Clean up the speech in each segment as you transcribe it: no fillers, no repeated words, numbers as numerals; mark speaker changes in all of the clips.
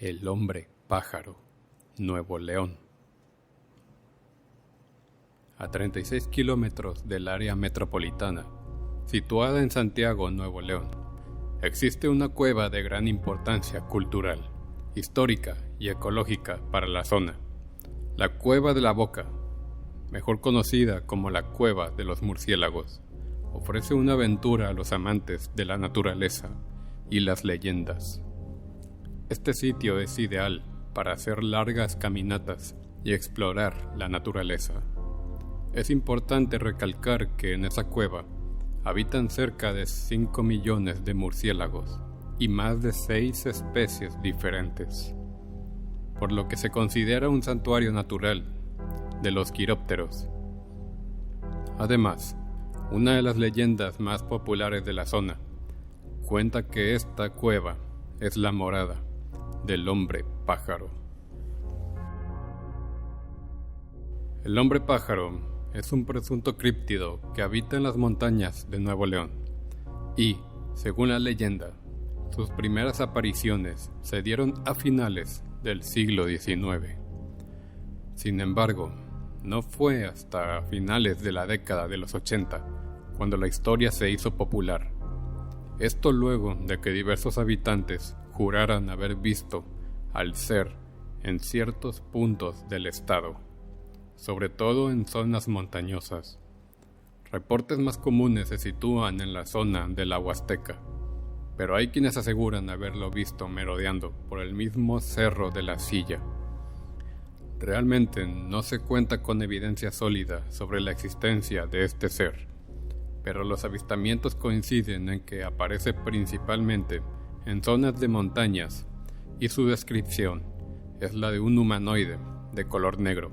Speaker 1: El hombre pájaro, Nuevo León. A 36 kilómetros del área metropolitana, situada en Santiago, Nuevo León, existe una cueva de gran importancia cultural, histórica y ecológica para la zona. La Cueva de la Boca, mejor conocida como la Cueva de los Murciélagos, ofrece una aventura a los amantes de la naturaleza y las leyendas. Este sitio es ideal para hacer largas caminatas y explorar la naturaleza. Es importante recalcar que en esa cueva habitan cerca de 5 millones de murciélagos y más de 6 especies diferentes, por lo que se considera un santuario natural de los quirópteros. Además, una de las leyendas más populares de la zona cuenta que esta cueva es la morada del hombre pájaro. El hombre pájaro es un presunto críptido que habita en las montañas de Nuevo León y, según la leyenda, sus primeras apariciones se dieron a finales del siglo XIX. Sin embargo, no fue hasta finales de la década de los 80 cuando la historia se hizo popular. Esto luego de que diversos habitantes juraran haber visto al ser en ciertos puntos del estado, sobre todo en zonas montañosas. Reportes más comunes se sitúan en la zona de la Huasteca, pero hay quienes aseguran haberlo visto merodeando por el mismo Cerro de la Silla. Realmente no se cuenta con evidencia sólida sobre la existencia de este ser, pero los avistamientos coinciden en que aparece principalmente en zonas de montañas y su descripción es la de un humanoide de color negro,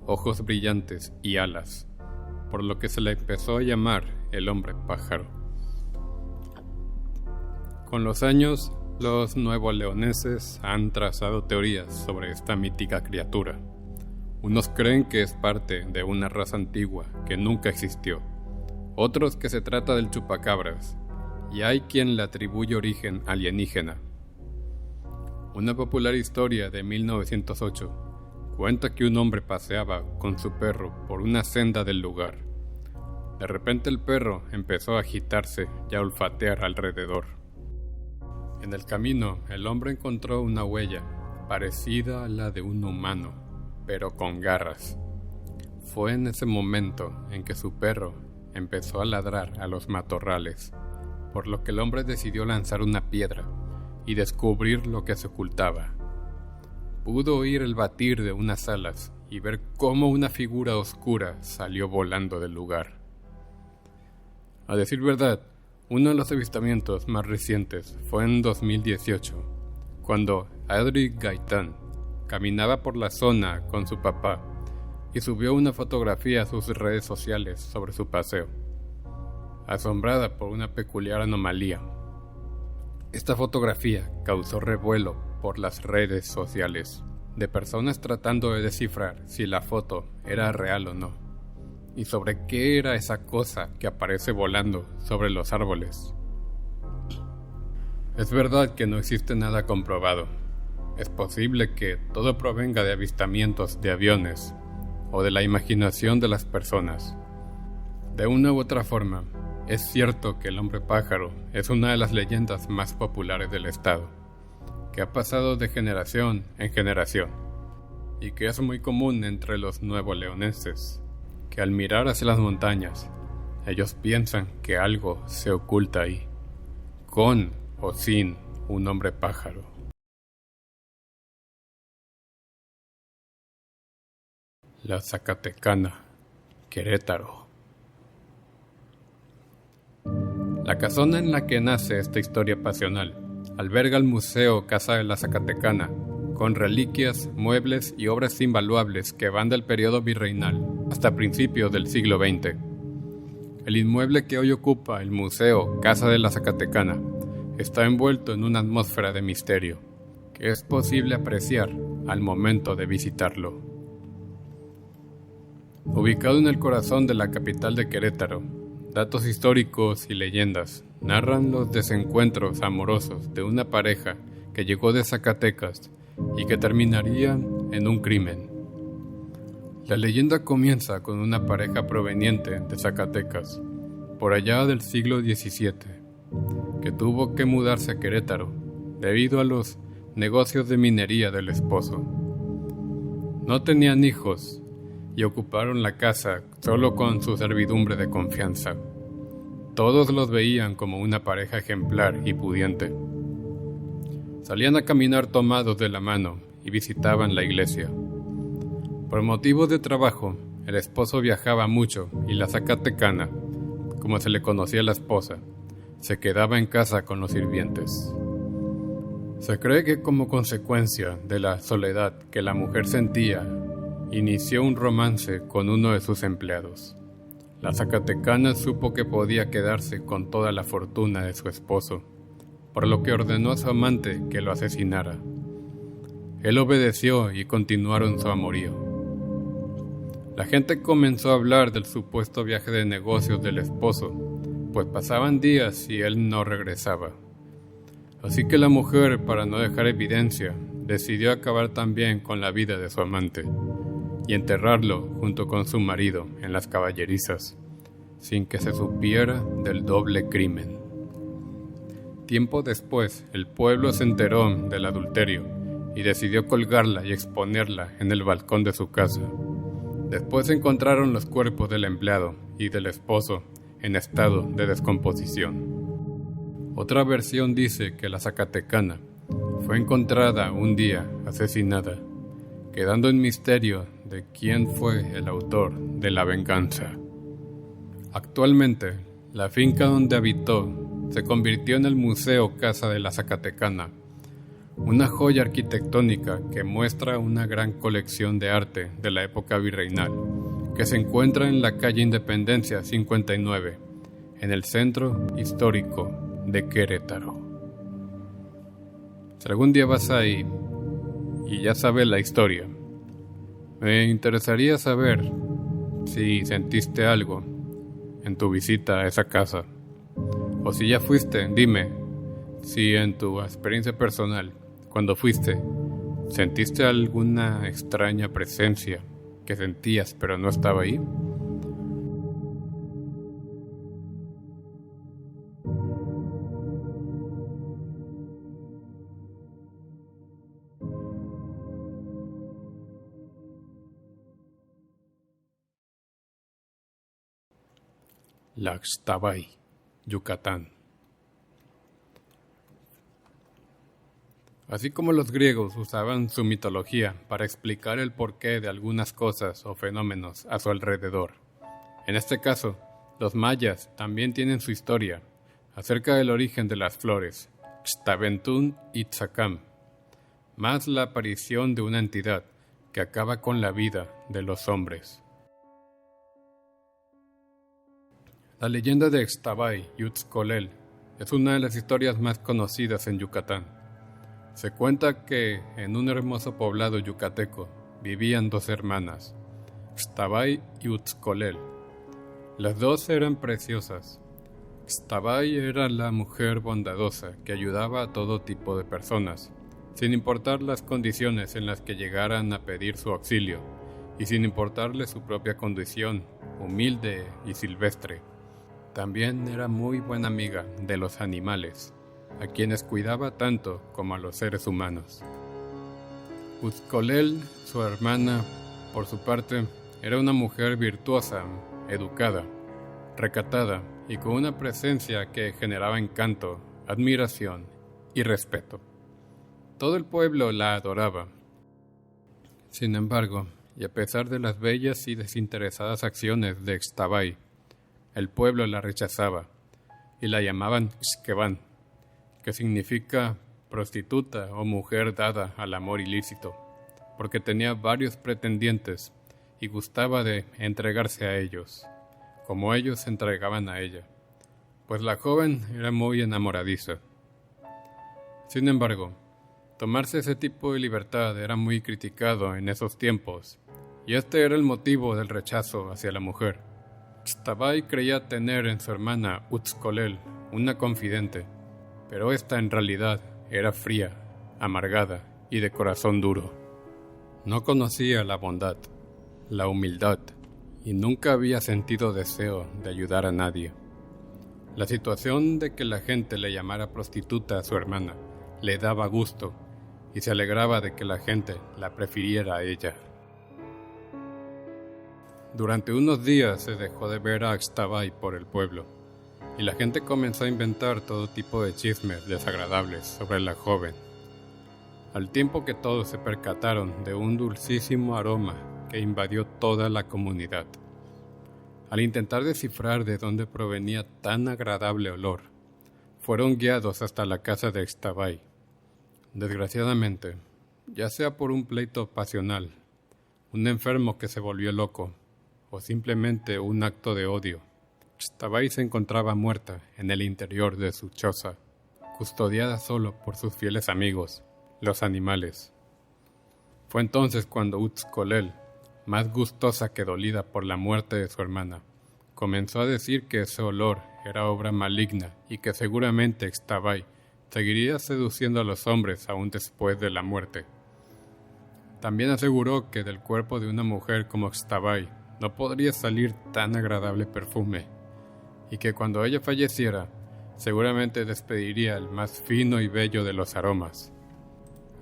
Speaker 1: ojos brillantes y alas, por lo que se le empezó a llamar el hombre pájaro. Con los años, los nuevoleoneses han trazado teorías sobre esta mítica criatura. Unos creen que es parte de una raza antigua que nunca existió, otros que se trata del chupacabras, y hay quien le atribuye origen alienígena. Una popular historia de 1908 cuenta que un hombre paseaba con su perro por una senda del lugar. De repente el perro empezó a agitarse y a olfatear alrededor. En el camino, el hombre encontró una huella parecida a la de un humano, pero con garras. Fue en ese momento en que su perro empezó a ladrar a los matorrales, por lo que el hombre decidió lanzar una piedra y descubrir lo que se ocultaba. Pudo oír el batir de unas alas y ver cómo una figura oscura salió volando del lugar. A decir verdad, uno de los avistamientos más recientes fue en 2018, cuando Adri Gaitán caminaba por la zona con su papá y subió una fotografía a sus redes sociales sobre su paseo, asombrada por una peculiar anomalía. Esta fotografía causó revuelo por las redes sociales, de personas tratando de descifrar si la foto era real o no, y sobre qué era esa cosa que aparece volando sobre los árboles. Es verdad que no existe nada comprobado. Es posible que todo provenga de avistamientos de aviones o de la imaginación de las personas. De una u otra forma, es cierto que el hombre pájaro es una de las leyendas más populares del estado, que ha pasado de generación en generación, y que es muy común entre los nuevoleoneses, que al mirar hacia las montañas, ellos piensan que algo se oculta ahí, con o sin un hombre pájaro. La Zacatecana, Querétaro. La casona en la que nace esta historia pasional alberga el Museo Casa de la Zacatecana, con reliquias, muebles y obras invaluables que van del periodo virreinal hasta principios del siglo XX. El inmueble que hoy ocupa el Museo Casa de la Zacatecana está envuelto en una atmósfera de misterio que es posible apreciar al momento de visitarlo. Ubicado en el corazón de la capital de Querétaro, datos históricos y leyendas narran los desencuentros amorosos de una pareja que llegó de Zacatecas y que terminaría en un crimen. La leyenda comienza con una pareja proveniente de Zacatecas, por allá del siglo XVII, que tuvo que mudarse a Querétaro debido a los negocios de minería del esposo. No tenían hijos y ocuparon la casa solo con su servidumbre de confianza. Todos los veían como una pareja ejemplar y pudiente. Salían a caminar tomados de la mano y visitaban la iglesia. Por motivos de trabajo, el esposo viajaba mucho y la zacatecana, como se le conocía a la esposa, se quedaba en casa con los sirvientes. Se cree que como consecuencia de la soledad que la mujer sentía, inició un romance con uno de sus empleados. La zacatecana supo que podía quedarse con toda la fortuna de su esposo, por lo que ordenó a su amante que lo asesinara. Él obedeció y continuaron su amorío. La gente comenzó a hablar del supuesto viaje de negocios del esposo, pues pasaban días y él no regresaba. Así que la mujer, para no dejar evidencia, decidió acabar también con la vida de su amante y enterrarlo junto con su marido en las caballerizas, sin que se supiera del doble crimen. Tiempo después, el pueblo se enteró del adulterio y decidió colgarla y exponerla en el balcón de su casa. Después encontraron los cuerpos del empleado y del esposo en estado de descomposición. Otra versión dice que la zacatecana fue encontrada un día asesinada, quedando en misterio de quién fue el autor de la venganza. Actualmente, la finca donde habitó se convirtió en el Museo Casa de la Zacatecana, una joya arquitectónica que muestra una gran colección de arte de la época virreinal, que se encuentra en la calle Independencia 59, en el centro histórico de Querétaro. Si algún día vas ahí y ya sabes la historia, me interesaría saber si sentiste algo en tu visita a esa casa, o si ya fuiste, dime si en tu experiencia personal, cuando fuiste, sentiste alguna extraña presencia que sentías pero no estaba ahí. Laxtabay, Yucatán. Así como los griegos usaban su mitología para explicar el porqué de algunas cosas o fenómenos a su alrededor, en este caso, los mayas también tienen su historia acerca del origen de las flores, Xtaventún y Tzacam, más la aparición de una entidad que acaba con la vida de los hombres. La leyenda de Xtabay y Utzcolel es una de las historias más conocidas en Yucatán. Se cuenta que en un hermoso poblado yucateco vivían dos hermanas, Xtabay y Utzcolel. Las dos eran preciosas. Xtabay era la mujer bondadosa que ayudaba a todo tipo de personas, sin importar las condiciones en las que llegaran a pedir su auxilio, y sin importarle su propia condición, humilde y silvestre. También era muy buena amiga de los animales, a quienes cuidaba tanto como a los seres humanos. Utzcolel, su hermana, por su parte, era una mujer virtuosa, educada, recatada y con una presencia que generaba encanto, admiración y respeto. Todo el pueblo la adoraba. Sin embargo, y a pesar de las bellas y desinteresadas acciones de Xtabay, el pueblo la rechazaba y la llamaban Xqueban, que significa prostituta o mujer dada al amor ilícito, porque tenía varios pretendientes y gustaba de entregarse a ellos, como ellos se entregaban a ella, pues la joven era muy enamoradiza. Sin embargo, tomarse ese tipo de libertad era muy criticado en esos tiempos, y este era el motivo del rechazo hacia la mujer. Xtabay creía tener en su hermana Utzcolel una confidente, pero esta en realidad era fría, amargada y de corazón duro. No conocía la bondad, la humildad, y nunca había sentido deseo de ayudar a nadie. La situación de que la gente le llamara prostituta a su hermana le daba gusto y se alegraba de que la gente la prefiriera a ella. Durante unos días se dejó de ver a Axtabay por el pueblo, y la gente comenzó a inventar todo tipo de chismes desagradables sobre la joven, al tiempo que todos se percataron de un dulcísimo aroma que invadió toda la comunidad. Al intentar descifrar de dónde provenía tan agradable olor, fueron guiados hasta la casa de Axtabay. Desgraciadamente, ya sea por un pleito pasional, un enfermo que se volvió loco, o simplemente un acto de odio, Axtabay se encontraba muerta en el interior de su choza, custodiada solo por sus fieles amigos, los animales. Fue entonces cuando Utzcolel, más gustosa que dolida por la muerte de su hermana, comenzó a decir que ese olor era obra maligna y que seguramente Axtabay seguiría seduciendo a los hombres aún después de la muerte. También aseguró que del cuerpo de una mujer como Axtabay no podría salir tan agradable perfume, y que cuando ella falleciera, seguramente despediría el más fino y bello de los aromas.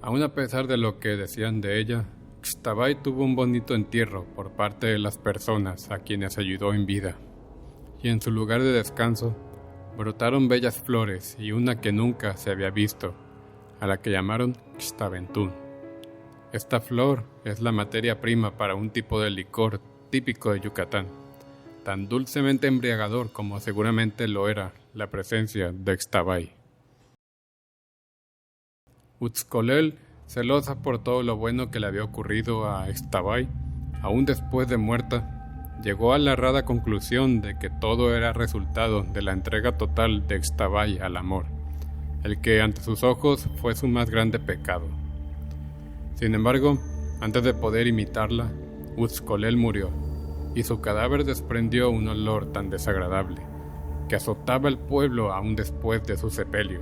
Speaker 1: Aun a pesar de lo que decían de ella, Axtabay tuvo un bonito entierro por parte de las personas a quienes ayudó en vida, y en su lugar de descanso brotaron bellas flores y una que nunca se había visto, a la que llamaron Xtabentún. Esta flor es la materia prima para un tipo de licor típico de Yucatán, tan dulcemente embriagador como seguramente lo era la presencia de Axtabay. Utzcolel, celosa por todo lo bueno que le había ocurrido a Axtabay, aún después de muerta, llegó a la errada conclusión de que todo era resultado de la entrega total de Axtabay al amor, el que ante sus ojos fue su más grande pecado. Sin embargo, antes de poder imitarla, Utzcolel murió, y su cadáver desprendió un olor tan desagradable, que azotaba el pueblo aún después de su sepelio.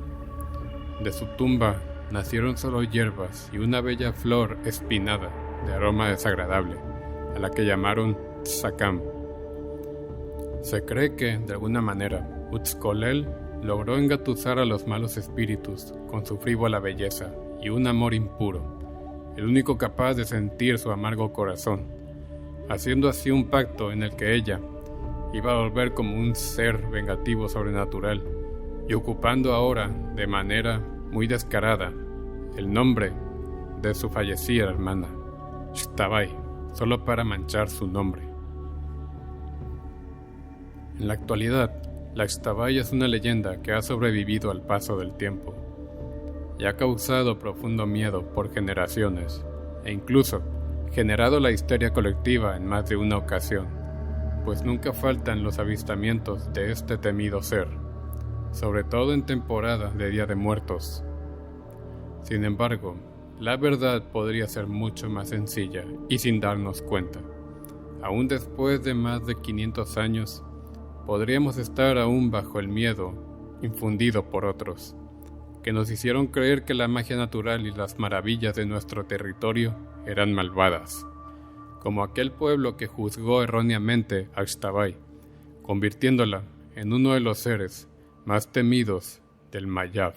Speaker 1: De su tumba nacieron solo hierbas y una bella flor espinada de aroma desagradable, a la que llamaron Tzakam. Se cree que, de alguna manera, Utzcolel logró engatusar a los malos espíritus con su frívola belleza y un amor impuro, el único capaz de sentir su amargo corazón, haciendo así un pacto en el que ella iba a volver como un ser vengativo sobrenatural y ocupando ahora, de manera muy descarada, el nombre de su fallecida hermana, Axtabay, solo para manchar su nombre. En la actualidad, la Axtabay es una leyenda que ha sobrevivido al paso del tiempo y ha causado profundo miedo por generaciones, e incluso generado la histeria colectiva en más de una ocasión, pues nunca faltan los avistamientos de este temido ser, sobre todo en temporada de Día de Muertos. Sin embargo, la verdad podría ser mucho más sencilla y sin darnos cuenta. Aún después de más de 500 años, podríamos estar aún bajo el miedo infundido por otros, que nos hicieron creer que la magia natural y las maravillas de nuestro territorio eran malvadas, como aquel pueblo que juzgó erróneamente a Axtabay, convirtiéndola en uno de los seres más temidos del Mayab.